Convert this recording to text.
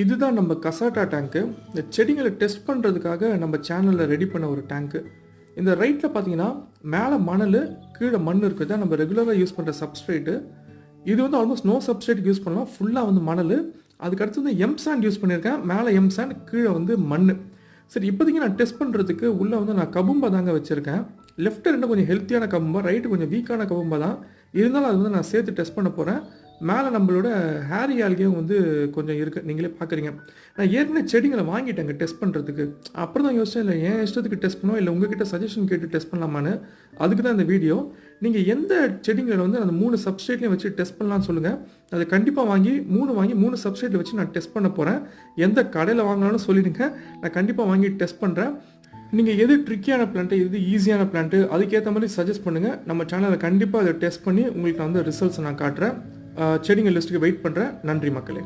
இதுதான் நம்ம கசாட்டா டேங்க்கு. இந்த செடிகளை டெஸ்ட் பண்ணுறதுக்காக நம்ம சேனலில் ரெடி பண்ண ஒரு டேங்க்கு. இந்த ரைட்டில் பார்த்தீங்கன்னா மேலே மணல், கீழே மண் இருக்குது. தான் நம்ம ரெகுலராக யூஸ் பண்ணுற சப்ஸ்ட்ரேட்டு. இது வந்து ஆல்மோஸ்ட் நோ சப்ஸ்ட்ரேட் யூஸ் பண்ணலாம். ஃபுல்லாக வந்து மணல். அதுக்கடுத்து வந்து சாண்ட் யூஸ் பண்ணியிருக்கேன். மேலே சாண்ட், கீழே வந்து மண். சரி, இப்போதைக்கு நான் டெஸ்ட் பண்ணுறதுக்கு உள்ளே வந்து நான் கபும்பா தாங்க வச்சுருக்கேன். லெஃப்ட்டு ரெண்டும் கொஞ்சம் ஹெல்த்தியான கபும்பா, ரைட்டு கொஞ்சம் வீக்கான கபும்பா தான். இருந்தாலும் அது வந்து நான் சேர்த்து டெஸ்ட் பண்ண போகிறேன். மேலே நம்மளோட ஹேரி ஆல்கேவும் வந்து கொஞ்சம் இருக்குது, நீங்களே பார்க்குறீங்க. நான் ஏற்கனவே செடிங்களை வாங்கிட்டேங்க டெஸ்ட் பண்ணுறதுக்கு. அப்புறம் தான் யோசிச்சேன், இல்லை என் இஷ்டத்துக்கு டெஸ்ட் பண்ணுவோம், இல்லை உங்ககிட்ட சஜஷன் கேட்டு டெஸ்ட் பண்ணலாமான்னு. அதுக்கு தான் இந்த வீடியோ. நீங்கள் எந்த செடிங்களை வந்து அந்த 3 சப்ஸ்ட்ரேட்லையும் வச்சு டெஸ்ட் பண்ணலான்னு சொல்லுங்கள். அதை கண்டிப்பாக வாங்கி 3 சப்ஸ்ட்ரேட்டில் வச்சு நான் டெஸ்ட் பண்ண போகிறேன். எந்த கடையில் வாங்கலாம்னு சொல்லிடுங்க, நான் கண்டிப்பாக வாங்கி டெஸ்ட் பண்ணுறேன். நீங்கள் எது ட்ரிக்கியான பிளான்ட்டு, எது ஈஸியான பிளான்ட்டு, அதுக்கேற்ற மாதிரி சஜஸ்ட் பண்ணுங்கள். நம்ம சேனலில் கண்டிப்பாக அதை டெஸ்ட் பண்ணி உங்களுக்கு வந்து ரிசல்ட்ஸ் நான் காட்டுறேன். செடிங்க லிஸ்ட்டுக்கு வெயிட் பண்ணுறேன். நன்றி மக்களே.